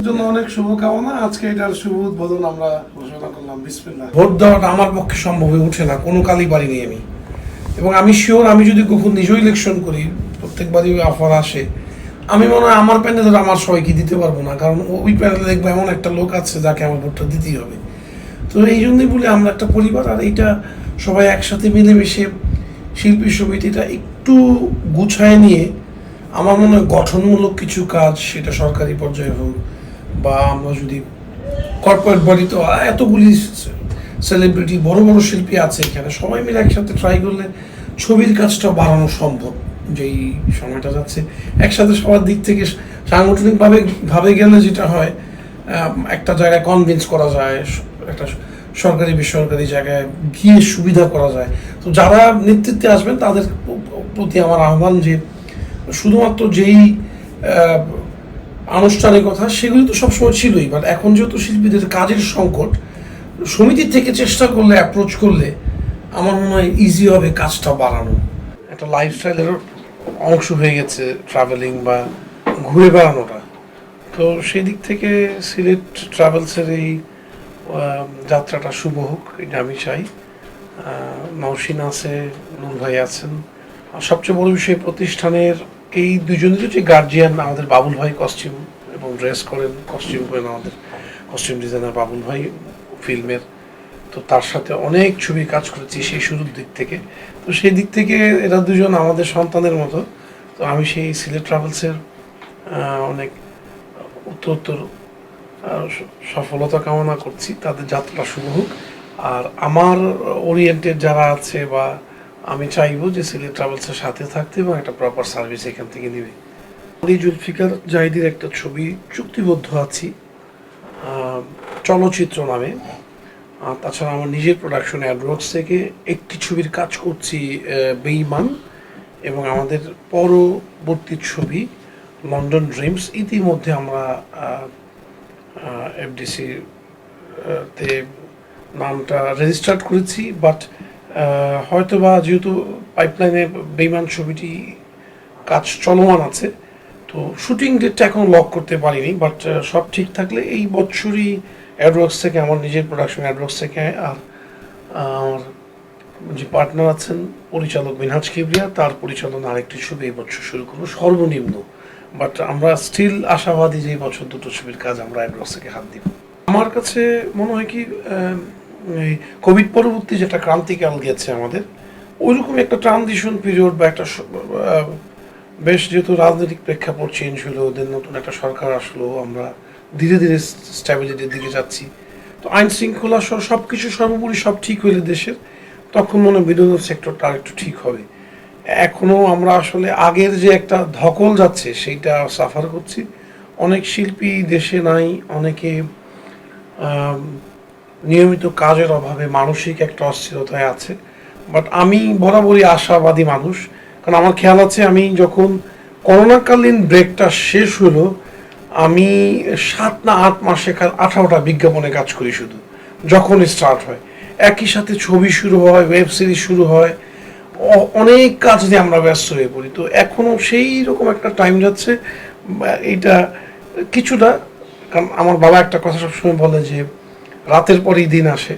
জন্য অনেক শুভকামনা। আজকে এটার শুভ উদ্বোধন আমরা ঘোষণা করলাম। বিসমিল্লাহ। ভোট দেওয়াটা আমার পক্ষে সম্ভব হয়ে ওঠে না, কোনো কালই পারিনি আমি। এবং আমি শিওর, আমি যদি কখন নিজেও ইলেকশন করি, প্রত্যেকবারই ওই অফার আসে, আমি মনে হয় আমার প্যানেলে আমার সবাইকে দিতে পারবো না, কারণ ওই প্যানেলে দেখবো এমন একটা লোক আছে যাকে আমার ভোটটা দিতেই হবে। তো এই জন্যই বলে আমরা একটা পরিবার, আর এইটা সবাই একসাথে মিলেমিশে শিল্পী সমিতিটা একটু গুছায় নিয়ে আমার মনে হয় গঠনমূলক কিছু কাজ, সেটা সরকারি পর্যায়ে হোক বা আমরা যদি কর্পোরেট বডি, তো এতগুলি সেলিব্রিটি বড় বড় শিল্পী আছে এখানে, সবাই মিলে একসাথে ট্রাই করলে ছবির কাজটা বাড়ানো সম্ভব। যেই সময়টা যাচ্ছে একসাথে সবার দিক থেকে সাংগঠনিকভাবে গেলে যেটা হয়, একটা জায়গায় কনভিন্স করা যায়, একটা সরকারি বেসরকারি জায়গায় গিয়ে সুবিধা করা যায়। তো যারা নেতৃত্বে আসবেন তাদের প্রতি আমার আহ্বান যে শুধুমাত্র যেই আনুষ্ঠানিকতা সেগুলি তো সবসময় ছিলই, বাট এখন যেহেতু শিল্পীদের কাজের সংকট, সমিতির থেকে চেষ্টা করলে, অ্যাপ্রোচ করলে আমার মনে হয় ইজি হবে কাজটা বাড়ানো। একটা লাইফস্টাইলের অংশ হয়ে গেছে ট্রাভেলিং বা ঘুরে বেড়ানোটা। তো সেই দিক থেকে সিলেট ট্রাভেলসের এই যাত্রাটা শুভ হোক, এটা আমি চাই। নওশিন আছে, নূর ভাই আছেন, আর সবচেয়ে বড় বিষয় প্রতিষ্ঠানের এই দুজনেরই যে গার্জিয়ান, আমাদের বাবুল ভাই কস্টিউম এবং ড্রেস করেন, কস্টিউম করেন আমাদের কস্টিউম ডিজাইনার বাবুল ভাই ফিল্মের। তো তার সাথে অনেক ছবি কাজ করেছি সেই শুরুর দিক থেকে। তো সেই দিক থেকে এরা দুজন আমাদের সন্তানের মতো। তো আমি সেই সিলেট ট্রাভেলসের অনেক উত্তর সফলতা কামনা করছি, তাদের যাত্রা শুরু হোক। আর আমার ওরিয়েন্টেড যারা আছে, বা আমি চাইবো যে সিলেট ট্রাভেলসের সাথে থাকতে এবং একটা প্রপার সার্ভিস এখান থেকে নেবে। আমি জুলফিকার জাহিদের একটা ছবি চুক্তিবদ্ধ আছি চলচ্চিত্র নামে। তাছাড়া আমার নিজের প্রোডাকশন অ্যাডওয়ার্কস থেকে একটি ছবির কাজ করছি, বেঈমান, এবং আমাদের পরবর্তী ছবি লন্ডন ড্রিমস ইতিমধ্যে আমরা এফডিসি তে নামটা রেজিস্টার্ড করেছি। বাট হয়তোবা যেহেতু পাইপলাইনে বেঈমান ছবিটি কাজ চলমান আছে, তো শুটিং ডেটটা এখন লক করতে পারিনি। বাট সব ঠিক থাকলে এই বছরই অ্যাডওয়ার্কস থেকে, আমার নিজের প্রোডাকশন অ্যাডওয়ার্কস থেকে, আর আমার যে পার্টনার আছেন পরিচালক মিনহাজ কিবরিয়া, তার পরিচালনা আরেকটি ছবি এই বছর শুরু করবো সর্বনিম্ন। বাট আমরা স্টিল আশাবাদী যে এই বছর দুটো ছবির কাজ আমরা অ্যাডওয়ার্কস থেকে হাত দিব। আমার কাছে মনে হয় কি, এই কোভিড পরবর্তী যেটা ক্রান্তিকাল গেছে আমাদের, ওইরকম একটা ট্রানজিশন পিরিয়ড বা একটা বেশ, যেহেতু রাজনৈতিক প্রেক্ষাপট চেঞ্জ হলো, ওদের নতুন একটা সরকার আসলো, আমরা ধীরে ধীরে স্ট্যাবিলিটির দিকে যাচ্ছি। তো আইন শৃঙ্খলা সহ সব কিছু সর্বোপরি সব ঠিক হইলে দেশের, তখন মনে বিনোদন সেক্টরটা আরেকটু ঠিক হবে। এখনও আমরা আসলে আগের যে একটা ধকল যাচ্ছে সেইটা সাফার করছি। অনেক শিল্পী দেশে নাই, অনেকে নিয়মিত কাজের অভাবে মানসিক একটা অস্থিরতায় আছে। বাট আমি বরাবরই আশাবাদী মানুষ, কারণ আমার খেয়াল আছে আমি যখন করোনাকালীন ব্রেকটা শেষ হলো, আমি 7 না 8 মাসে 18টা বিজ্ঞাপনে কাজ করি শুধু, যখন স্টার্ট হয়। একই সাথে ছবি শুরু হয়, ওয়েব সিরিজ শুরু হয়, অনেক কাজ নিয়ে আমরা ব্যস্ত হয়ে পড়ি। তো এখনও সেই রকম একটা টাইম যাচ্ছে। এইটা কিছুটা, কারণ আমার বাবা একটা কথা সবসময় বলে যে রাতের পরেই দিন আসে।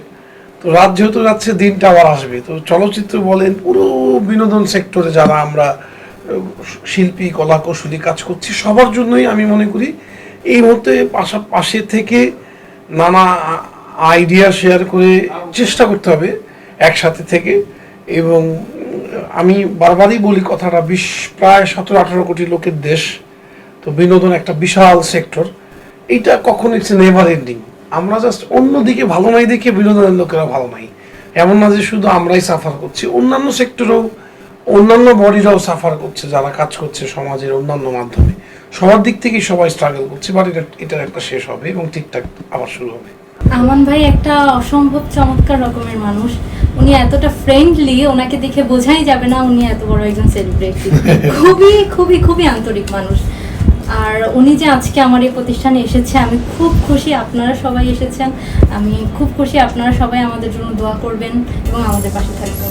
তো রাত যেহেতু যাচ্ছে, দিনটা আবার আসবে। তো চলচ্চিত্র বলেন, পুরো বিনোদন সেক্টরে যারা আমরা শিল্পী, কলা কৌশলী কাজ করছি, সবার জন্যই আমি মনে করি এই মুহূর্তে পাশে থেকে নানা আইডিয়া শেয়ার করে চেষ্টা করতে হবে একসাথে থেকে। এবং আমি বারবারই বলি কথাটা, প্রায় 17-18 কোটি লোকের দেশ, তো বিনোদন একটা বিশাল সেক্টর। এইটা কখনো ইটস নেভার এন্ডিং। আমরা জাস্ট অন্যদিকে ভালো নাই দেখে বিনোদনের লোকেরা ভালো নাই, এমন না যে শুধু আমরাই সাফার করছি, অন্যান্য সেক্টরেও অন্যান্য বডিরাও সাফার করছে, যারা কাজ করছে সমাজের অন্যান্য মাধ্যমে। সবার দিক থেকেই সবাই স্ট্রাগল করছে, বাট এটার একটা শেষ হবে এবং ঠিকঠাক আবার শুরু হবে। আমান ভাই একটা অসম্ভব চমৎকার রকমের মানুষ। উনি এতটা ফ্রেন্ডলি, ওনাকে দেখে বোঝাই যাবে না উনি এত বড় একজন সেলিব্রিটি। খুবই খুবই খুবই আন্তরিক মানুষ। আর উনি যে আজকে আমার এই প্রতিষ্ঠানে এসেছে, আমি খুব খুশি। আপনারা সবাই এসেছেন, আমি খুব খুশি। আপনারা সবাই আমাদের জন্য দোয়া করবেন এবং আমাদের পাশে থাকবেন।